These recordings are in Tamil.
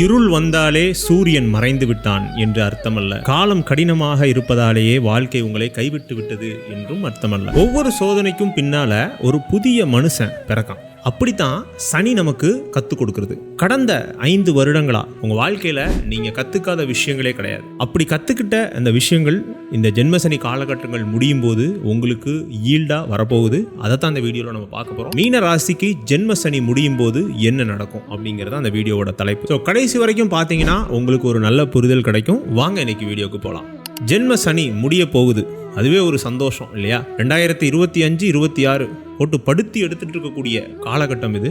இருள் வந்தாலே சூரியன் மறைந்து விட்டான் என்று அர்த்தமல்ல. காலம் கடினமாக இருப்பதாலேயே வாழ்க்கை உங்களை கைவிட்டு விட்டது என்றும் அர்த்தமல்ல. ஒவ்வொரு சோதனைக்கும் பின்னால ஒரு புதிய மனுஷன் பிறக்கான். அப்படித்தான் சனி நமக்கு கற்றுக் கொடுக்கறது. கடந்த 5 வருடங்களா உங்க வாழ்க்கையில நீங்க கத்துக்காத விஷயங்களே கிடையாது. அப்படி கத்துக்கிட்ட அந்த விஷயங்கள் இந்த ஜென்மசனி காலகட்டங்கள் முடியும் போது உங்களுக்கு ஈல்டா வரப்போகுது. அதை தான் அந்த வீடியோல நம்ம பார்க்க போறோம். மீன ராசிக்கு ஜென்மசனி முடியும் போது என்ன நடக்கும் அப்படிங்கறது அந்த வீடியோவோட தலைப்பு. ஸோ கடைசி வரைக்கும் பார்த்தீங்கன்னா உங்களுக்கு ஒரு நல்ல புரிதல் கிடைக்கும். வாங்க இன்னைக்கு வீடியோக்கு போகலாம். ஜென்ம சனி முடிய போகுது, அதுவே ஒரு சந்தோஷம் இல்லையா? 2025-26 போட்டு படுத்தி எடுத்துட்டு இருக்கக்கூடிய காலகட்டம் இது.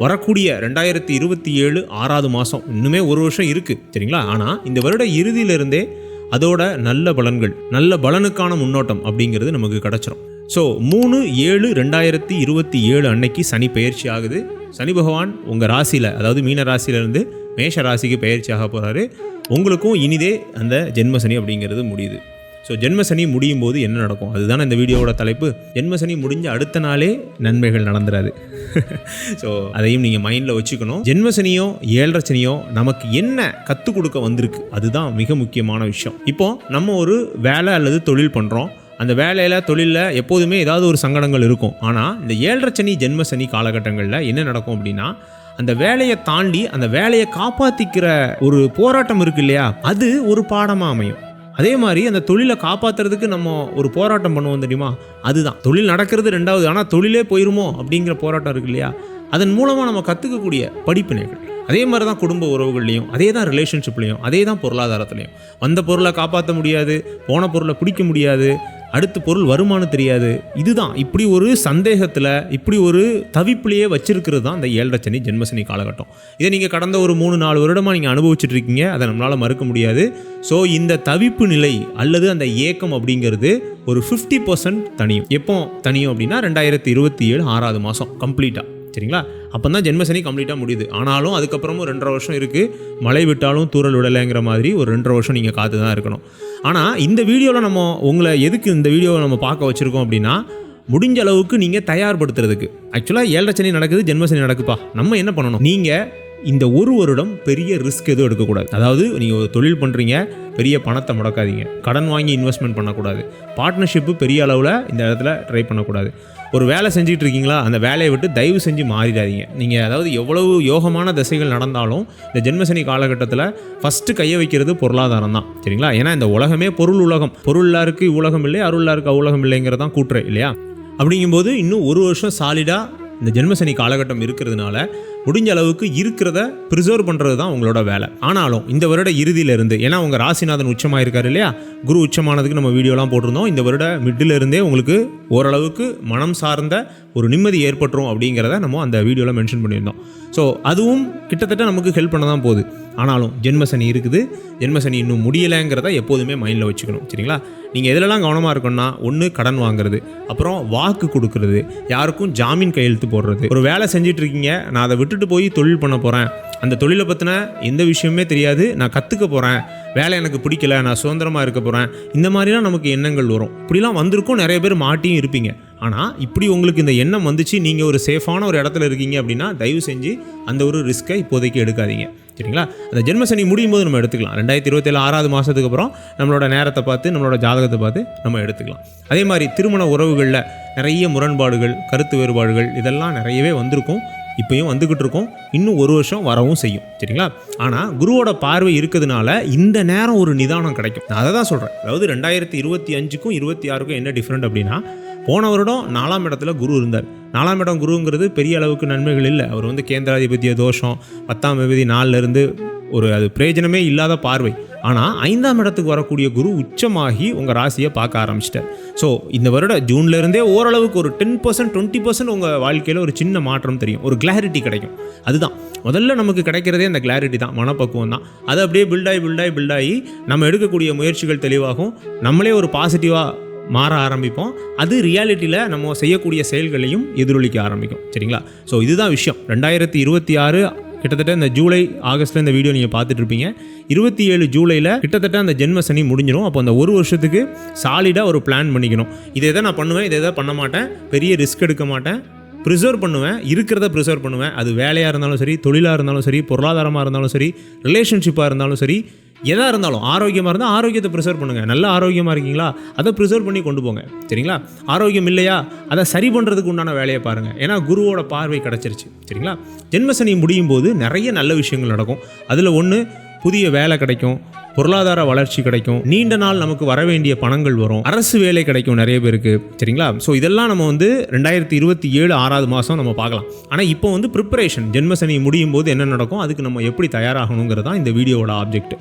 வரக்கூடிய 2027 6வது மாதம், இன்னுமே ஒரு வருஷம் இருக்குது சரிங்களா? ஆனால் இந்த வருட இறுதியிலிருந்தே அதோட நல்ல பலன்கள், நல்ல பலனுக்கான முன்னோட்டம் அப்படிங்கிறது நமக்கு கிடச்சிரும். ஸோ 3/7/2027 அன்னைக்கு சனி பயிற்சி ஆகுது. சனி பகவான் உங்கள் ராசியில், அதாவது மீன ராசியிலேருந்து மேஷ ராசிக்கு பயிற்சியாக போகிறாரு. உங்களுக்கும் இனிதே அந்த ஜென்மசனி அப்படிங்கிறது முடியுது. ஸோ ஜென்மசனி முடியும் போது என்ன நடக்கும், அதுதான் இந்த வீடியோவோட தலைப்பு. ஜென்மசனி முடிஞ்ச அடுத்த நாளே நன்மைகள் நடந்துடாது. ஸோ அதையும் நீங்கள் மைண்டில் வச்சுக்கணும். ஜென்மசனியோ 7.5 சனியோ நமக்கு என்ன கற்றுக் கொடுக்க வந்திருக்கு, அதுதான் மிக முக்கியமான விஷயம். இப்போ நம்ம ஒரு வேலை அல்லது தொழில் பண்ணுறோம். அந்த வேலையில் தொழிலில் எப்போதுமே ஏதாவது ஒரு சங்கடங்கள் இருக்கும். ஆனால் இந்த 7.5 சனி ஜென்மசனி காலகட்டங்களில் என்ன நடக்கும் அப்படின்னா, அந்த வேலையை தாண்டி அந்த வேலையை காப்பாற்றிக்கிற ஒரு போராட்டம் இருக்கு இல்லையா, அது ஒரு பாடமாக அமையும். அதே மாதிரி அந்த தொழிலை காப்பாற்றுறதுக்கு நம்ம ஒரு போராட்டம் பண்ணுவோம் தெரியுமா, அதுதான் தொழில் நடக்கிறது 2வது. ஆனால் தொழிலே போயிருமோ அப்படிங்கிற போராட்டம் இருக்கு இல்லையா, அதன் மூலமாக நம்ம கற்றுக்கக்கூடிய படிப்பினைகள். அதே மாதிரி தான் குடும்ப உறவுகள்லையும், அதே தான் ரிலேஷன்ஷிப்லையும், அதே தான் பொருளாதாரத்துலையும். வந்த பொருளை காப்பாற்ற முடியாது, போன பொருளை பிடிக்க முடியாது, அடுத்த பொருள் வருமானம் தெரியாது. இதுதான் இப்படி ஒரு சந்தேகத்தில், இப்படி ஒரு தவிப்பிலேயே வச்சிருக்கிறது தான் இந்த 7.5 சனி ஜென்மசனி காலகட்டம். இதை நீங்கள் கடந்த ஒரு 3-4 வருடமாக நீங்கள் அனுபவிச்சுட்டு இருக்கீங்க. அதை நம்மளால் மறுக்க முடியாது. ஸோ இந்த தவிப்பு நிலை அல்லது அந்த ஏக்கம் அப்படிங்கிறது ஒரு 50% தனியும். எப்போ தனியும் அப்படின்னா 2027 6வது மாதம் கம்ப்ளீட்டாக, சரிங்களா? அப்போ தான் ஜென்மசனி கம்ப்ளீட்டாக முடியுது. ஆனாலும் அதுக்கப்புறமும் 2.5 வருஷம் இருக்குது. மழை விட்டாலும் தூரல் விடலைங்கிற மாதிரி ஒரு 2.5 வருஷம் நீங்கள் காத்து தான் இருக்கணும். ஆனால் இந்த வீடியோவில் நம்ம உங்களை எதுக்கு இந்த வீடியோவை நம்ம பார்க்க வச்சுருக்கோம் அப்படின்னா, முடிஞ்ச அளவுக்கு நீங்கள் தயார்படுத்துறதுக்கு. ஆக்சுவலாக 7.5 சனி நடக்குது, ஜென்மசனி நடக்குப்பா. நம்ம என்ன பண்ணணும், நீங்கள் இந்த ஒரு வருடம் பெரிய ரிஸ்க் எதுவும் எடுக்கக்கூடாது. அதாவது நீங்கள் ஒரு தொழில் பண்ணுறீங்க, பெரிய பணத்தை முடக்காதீங்க. கடன் வாங்கி இன்வெஸ்ட்மெண்ட் பண்ணக்கூடாது. பார்ட்னர்ஷிப்பு பெரிய அளவில் இந்த இடத்துல ட்ரை பண்ணக்கூடாது. ஒரு வேலை செஞ்சுட்டு இருக்கீங்களா, அந்த வேலையை விட்டு தயவு செஞ்சு மாறிடாதீங்க. நீங்கள் அதாவது எவ்வளவு யோகமான திசைகள் நடந்தாலும் இந்த ஜென்மசனி காலகட்டத்தில் ஃபஸ்ட்டு கையை வைக்கிறது பொருளாதாரம் தான், சரிங்களா? ஏன்னா இந்த உலகமே பொருள் உலகம். பொருளாருக்கு உலகம் இல்லை, அருளாருக்கு அவ்வுலகம் இல்லைங்கிறதான் கூட்டுறேன் இல்லையா? அப்படிங்கும்போது இன்னும் ஒரு வருஷம் சாலிடாக இந்த ஜென்மசனி காலகட்டம் இருக்கிறதுனால முடிஞ்ச அளவுக்கு இருக்கிறத ப்ரிசர்வ் பண்ணுறது தான் உங்களோட வேலை. ஆனாலும் இந்த வருட இறுதியிலிருந்து, ஏன்னா உங்கள் ராசிநாதன் உச்சமாக இருக்கார் இல்லையா, குரு உச்சமானதுக்கு நம்ம வீடியோலாம் போட்டிருந்தோம். இந்த வருட மிட்டிலிருந்தே உங்களுக்கு ஓரளவுக்கு மனம் சார்ந்த ஒரு நிம்மதி ஏற்பட்டுரும் அப்படிங்கிறத நம்ம அந்த வீடியோவில் மென்ஷன் பண்ணியிருந்தோம். ஸோ அதுவும் கிட்டத்தட்ட நமக்கு ஹெல்ப் பண்ண தான் போகுது. ஆனாலும் ஜென்மசனி இருக்குது, ஜென்மசனி இன்னும் முடியலைங்கிறத எப்போதுமே மைண்டில் வச்சுக்கணும், சரிங்களா? நீங்கள் எதிலெல்லாம் கவனமாக இருக்கணும்னா, ஒன்று கடன் வாங்குறது, அப்புறம் வாக்கு கொடுக்கறது, யாருக்கும் ஜாமீன் கையெழுத்து போடுறது. ஒரு வேலை செஞ்சுட்டு இருக்கீங்க, நான் அதை விட்டுட்டு போய் தொழில் பண்ண போகிறேன், அந்த தொழிலை பற்றின எந்த விஷயமே தெரியாது, நான் கற்றுக்க போகிறேன், வேலை எனக்கு பிடிக்கல, நான் சுதந்திரமாக இருக்க போகிறேன், இந்த மாதிரிலாம் நமக்கு எண்ணங்கள் வரும். இப்படிலாம் வந்திருக்கும், நிறைய பேர் மாட்டியும் இருப்பீங்க. ஆனால் இப்படி உங்களுக்கு இந்த எண்ணம் வந்துச்சு, நீங்கள் ஒரு சேஃபான ஒரு இடத்துல இருக்கீங்க அப்படின்னா தயவு செஞ்சு அந்த ஒரு ரிஸ்க்கை இப்போதைக்கு எடுக்காதீங்க, சரிங்களா? அந்த ஜென்மசனி முடியும் போது நம்ம எடுத்துக்கலாம். 2027 6வது மாதத்துக்கு அப்புறம் நம்மளோட நேரத்தை பார்த்து, நம்மளோட ஜாதகத்தை பார்த்து நம்ம எடுத்துக்கலாம். அதே மாதிரி திருமண உறவுகளில் நிறைய முரண்பாடுகள், கருத்து வேறுபாடுகள் இதெல்லாம் நிறையவே வந்திருக்கும், இப்போயும் வந்துக்கிட்டு இருக்கோம், இன்னும் ஒரு வருஷம் வரவும் செய்யும், சரிங்களா? ஆனால் குருவோட பார்வை இருக்கிறதுனால இந்த நேரம் ஒரு நிதானம் கிடைக்கும். நான் அதை தான் சொல்கிறேன். அதாவது 2025க்கும் 26க்கும் என்ன டிஃப்ரெண்ட் அப்படின்னா, போன வருடம் 4ஆம் இடத்துல குரு இருந்தார். 4ஆம் இடம் குருங்கிறது பெரிய அளவுக்கு நன்மைகள் இல்லை. அவர் கேந்திராதிபத்திய தோஷம், 10ஆம் விதி 4லேருந்து ஒரு அது பிரயோஜனமே இல்லாத பார்வை. ஆனால் 5ஆம் இடத்துக்கு வரக்கூடிய குரு உச்சமாகி உங்கள் ராசியை பார்க்க ஆரம்பிச்சிட்டார். ஸோ இந்த வருட ஜூன்லேருந்தே ஓரளவுக்கு ஒரு 10% 20% உங்கள் வாழ்க்கையில் ஒரு சின்ன மாற்றம் தெரியும், ஒரு கிளாரிட்டி கிடைக்கும். அதுதான் முதல்ல நமக்கு கிடைக்கிறதே அந்த கிளாரிட்டி தான், மனப்பக்குவம் தான். அது அப்படியே பில்டாகி நம்ம எடுக்கக்கூடிய முயற்சிகள் தெளிவாகும், நம்மளே ஒரு பாசிட்டிவாக மாற ஆரம்பிப்போம். அது ரியாலிட்டியில் நம்ம செய்யக்கூடிய செயல்களையும் எதிரொலிக்க ஆரம்பிக்கும், சரிங்களா? ஸோ இதுதான் விஷயம். 2026 கிட்டத்தட்ட இந்த ஜூலை ஆகஸ்ட்டில் இந்த வீடியோ நீங்கள் பார்த்துட்டு இருப்பீங்க. 27 ஜூலையில் கிட்டத்தட்ட அந்த ஜென்மசனி முடிஞ்சிடும். அப்போ அந்த ஒரு வருஷத்துக்கு சாலிடாக ஒரு பிளான் பண்ணிக்கணும். இதை நான் பண்ணுவேன், இதை பண்ண மாட்டேன், பெரிய ரிஸ்க் எடுக்க மாட்டேன், ப்ரிசர்வ் பண்ணுவேன், இருக்கிறத ப்ரிசர்வ் பண்ணுவேன். அது வேலையாக இருந்தாலும் சரி, தொழிலாக இருந்தாலும் சரி, பொருளாதாரமாக இருந்தாலும் சரி, ரிலேஷன்ஷிப்பாக இருந்தாலும் சரி, எதாக இருந்தாலும் ஆரோக்கியமாக இருந்தால் ஆரோக்கியத்தை ப்ரிசர்வ் பண்ணுங்கள். நல்லா ஆரோக்கியமாக இருக்கீங்களா, அதை ப்ரிசர்வ் பண்ணி கொண்டு போங்க. சரிங்களா? ஆரோக்கியம் இல்லையா, அதை சரி பண்ணுறதுக்கு உண்டான வேலையை பாருங்கள். ஏன்னா குருவோட பார்வை கிடச்சிருச்சு. சரிங்களா? ஜென்மசனி முடியும் போது நிறைய நல்ல விஷயங்கள் நடக்கும். அதில் ஒன்று, புதிய வேலை கிடைக்கும், பொருளாதார வளர்ச்சி கிடைக்கும், நீண்ட நாள் நமக்கு வர வேண்டிய பணங்கள் வரும், அரசு வேலை கிடைக்கும் நிறைய பேருக்கு. சரிங்களா? ஸோ இதெல்லாம் நம்ம 2027 6வது மாதம் நம்ம பார்க்கலாம். ஆனால் இப்போ ப்ரிப்பரேஷன், ஜென்மசனி முடியும் போது என்ன நடக்கும், அதுக்கு நம்ம எப்படி தயாராகணுங்கிறது தான் இந்த வீடியோவோட ஆப்ஜெக்ட்.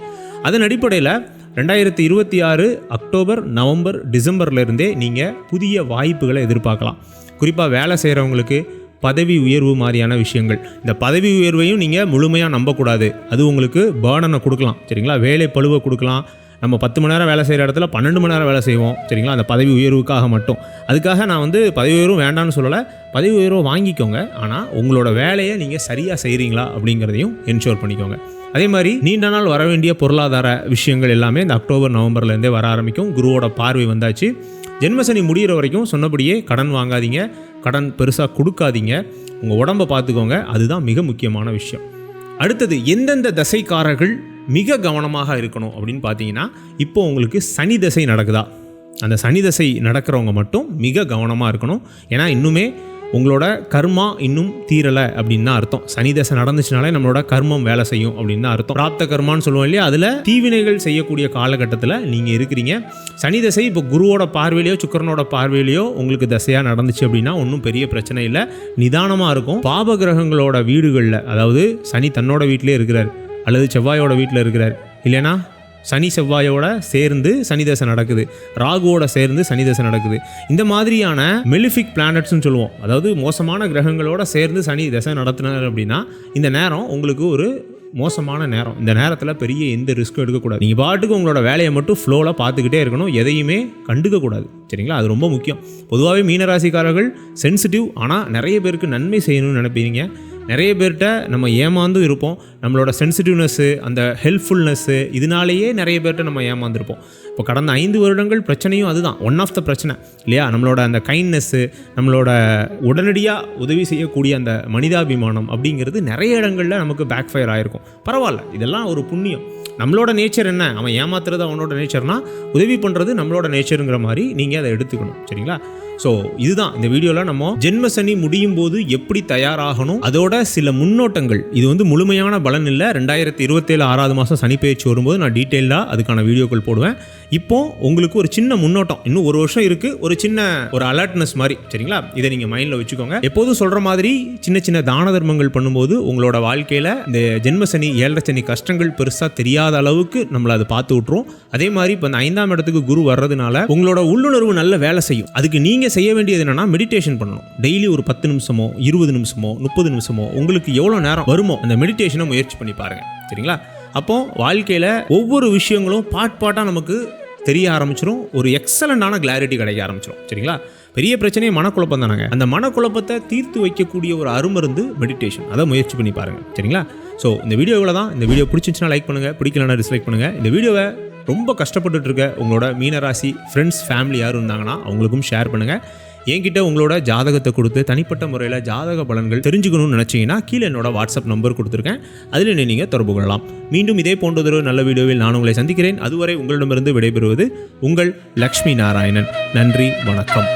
அதன் அடிப்படையில் 2026 அக்டோபர், நவம்பர், டிசம்பர்லேருந்தே நீங்கள் புதிய வாய்ப்புகளை எதிர்பார்க்கலாம். குறிப்பாக வேலை செய்கிறவங்களுக்கு பதவி உயர்வு மாதிரியான விஷயங்கள். இந்த பதவி உயர்வையும் நீங்கள் முழுமையாக நம்பக்கூடாது. அது உங்களுக்கு பேர்டனை கொடுக்கலாம். சரிங்களா? வேலை பளுவை கொடுக்கலாம். நம்ம 10 மணி நேரம் வேலை செய்கிற இடத்துல 12 மணி நேரம் வேலை செய்வோம். சரிங்களா? அந்த பதவி உயர்வுக்காக மட்டும். அதுக்காக நான் பதவி உயர்வும் வேண்டான்னு சொல்லலை. பதவி உயர்வை வாங்கிக்கோங்க. ஆனால் உங்களோட வேலையை நீங்கள் சரியாக செய்கிறீங்களா அப்படிங்கிறதையும் என்ஷோர் பண்ணிக்கோங்க. அதே மாதிரி நீண்ட நாள் வர வேண்டிய பொருளாதார விஷயங்கள் எல்லாமே இந்த அக்டோபர், நவம்பர்லேருந்தே வர ஆரம்பிக்கும். குருவோட பார்வை வந்தாச்சு. ஜென்மசனி முடிகிற வரைக்கும் சொன்னபடியே கடன் வாங்காதீங்க, கடன் பெருசாக கொடுக்காதீங்க, உங்கள் உடம்பை பார்த்துக்கோங்க. அதுதான் மிக முக்கியமான விஷயம். அடுத்தது, எந்தெந்த தசைக்காரர்கள் மிக கவனமாக இருக்கணும் அப்படின்னு பார்த்தீங்கன்னா, இப்போ உங்களுக்கு சனி தசை நடக்குதா, அந்த சனி தசை நடக்கிறவங்க மட்டும் மிக கவனமாக இருக்கணும். ஏன்னா இன்னுமே உங்களோட கர்மா இன்னும் தீரலை அப்படின்னு தான் அர்த்தம். சனி தசை நடந்துச்சுனாலே நம்மளோட கர்மம் வேலை செய்யும் அப்படின்னு தான் அர்த்தம். பிராப்த கர்மான்னு சொல்லுவோம் இல்லையா, அதில் தீவினைகள் செய்யக்கூடிய காலகட்டத்தில் நீங்கள் இருக்கிறீங்க. சனி தசை இப்போ குருவோட பார்வையிலையோ சுக்கிரனோட பார்வையிலையோ உங்களுக்கு தசையாக நடந்துச்சு அப்படின்னா ஒன்றும் பெரிய பிரச்சனை இல்லை, நிதானமாக இருக்கும். பாப கிரகங்களோட வீடுகளில், அதாவது சனி தன்னோட வீட்டிலே இருக்கிறார், அல்லது செவ்வாயோட வீட்டில் இருக்கிறார், இல்லைனா சனி செவ்வாயோட சேர்ந்து சனி தசை நடக்குது, ராகுவோட சேர்ந்து சனி தசை நடக்குது. இந்த மாதிரியான மெலிஃபிக் பிளானட்ஸ்னு சொல்லுவோம். அதாவது மோசமான கிரகங்களோட சேர்ந்து சனி தசை நடத்தினார் அப்படின்னா இந்த நேரம் உங்களுக்கு ஒரு மோசமான நேரம். இந்த நேரத்தில் பெரிய எந்த ரிஸ்க்கும் எடுக்கக்கூடாது. நீங்கள் பாட்டுக்கு உங்களோட வேலையை மட்டும் ஃப்ளோவில் பார்த்துக்கிட்டே இருக்கணும், எதையுமே கண்டுக்கக்கூடாது. சரிங்களா? அது ரொம்ப முக்கியம். பொதுவாகவே மீனராசிக்காரர்கள் சென்சிட்டிவ், ஆனால் நிறைய பேருக்கு நன்மை செய்யணும்னு நினைப்பீங்க. நிறைய பேர்கிட்ட நம்ம ஏமாந்தும் இருப்போம். நம்மளோட சென்சிட்டிவ்னஸ்ஸு, அந்த ஹெல்ப்ஃபுல்னஸ்ஸு, இதனாலேயே நிறைய பேர்கிட்ட நம்ம ஏமாந்துருப்போம். இப்போ கடந்த 5 வருடங்கள் பிரச்சனையும் அதுதான், ஒன் ஆஃப் த பிரச்சனை இல்லையா? நம்மளோட அந்த கைண்ட்னஸ்ஸு, நம்மளோட உடனடியாக உதவி செய்யக்கூடிய அந்த மனிதாபிமானம் அப்படிங்கிறது நிறைய இடங்களில் நமக்கு பேக் ஃபயர் ஆகிருக்கும். பரவாயில்ல, இதெல்லாம் ஒரு புண்ணியம். நம்மளோட நேச்சர் என்ன, அவன் ஏமாத்துறது அவனோட நேச்சர்னா, உதவி பண்ணுறது நம்மளோட நேச்சருங்கிற மாதிரி நீங்கள் அதை எடுத்துக்கணும். சரிங்களா? ஸோ இதுதான் இந்த வீடியோவில் நம்ம ஜென்மசனி முடியும் போது எப்படி தயாராகணும், அதோட சில முன்னோட்டங்கள். இது முழுமையான பலன் இல்லை. 2027 6வது மாதம் சனி பெயர்ச்சி வரும்போது நான் டீட்டெயிலாக அதுக்கான வீடியோக்கள் போடுவேன். இப்போ உங்களுக்கு ஒரு சின்ன முன்னோட்டம், இன்னும் 1 வருஷம் இருக்குது, ஒரு சின்ன ஒரு அலர்ட்னஸ் மாதிரி. சரிங்களா? இதை நீங்கள் மைண்டில் வச்சுக்கோங்க. எப்போதும் சொல்கிற மாதிரி சின்ன சின்ன தான தர்மங்கள் பண்ணும்போது உங்களோட வாழ்க்கையில் இந்த ஜென்மசனி 7.5 சனி கஷ்டங்கள் பெருசாக தெரியாத அளவுக்கு நம்மளை அதை பார்த்து விட்ருவோம். அதே மாதிரி இப்போ அந்த 5ஆம் இடத்துக்கு குரு வர்றதுனால உங்களோட உள்ளுணர்வு நல்ல வேலை செய்யும். அதுக்கு நீங்கள் செய்ய வேண்டியது என்னன்னா, மெடிடேஷன் பண்ணணும். டெய்லி ஒரு 10 நிமிஷமோ 20 நிமிஷமோ 30 நிமிஷமோ உங்களுக்கு எவ்வளோ நேரம் வருமோ அந்த மெடிடேஷனை முயற்சி பண்ணி பாருங்கள். சரிங்களா? அப்போ வாழ்க்கையில் ஒவ்வொரு விஷயங்களும் பாட்டாக நமக்கு தெரிய ஆரம்பிச்சிடும். ஒரு எக்ஸலண்டான கிளாரிட்டி கிடைக்க ஆரம்பிச்சிடும். சரிங்களா? பெரிய பிரச்சனையே மனக்குழப்பம் தானாங்க. அந்த மனக்குழப்பத்தை தீர்த்து வைக்கக்கூடிய ஒரு அருமருந்து மெடிடேஷன். அதை முயற்சி பண்ணி பாருங்கள். சரிங்களா? ஸோ இந்த வீடியோவில் தான். இந்த வீடியோ பிடிச்சிச்சுன்னா லைக் பண்ணுங்கள், பிடிக்கலன்னா டிஸ்லைக் பண்ணுங்கள். இந்த வீடியோவை ரொம்ப கஷ்டப்பட்டுட்டு இருக்க உங்களோட மீனராசி ஃப்ரெண்ட்ஸ், ஃபேமிலி யாரும் இருந்தாங்கன்னா அவங்களுக்கும் ஷேர் பண்ணுங்கள். என்கிட்ட உங்களோட ஜாதகத்தை கொடுத்து தனிப்பட்ட முறையில் ஜாதக பலன்கள் தெரிஞ்சுக்கணும்னு நினச்சிங்கன்னா கீழே என்னோட வாட்ஸ்அப் நம்பர் கொடுத்துருக்கேன், அதில் நீங்கள் தொடர்பு கொள்ளலாம். மீண்டும் இதே போன்றதொரு நல்ல வீடியோவில் நான் உங்களை சந்திக்கிறேன். அதுவரை உங்களிடமிருந்து விடைபெறுவது உங்கள் லக்ஷ்மி நாராயணன். நன்றி, வணக்கம்.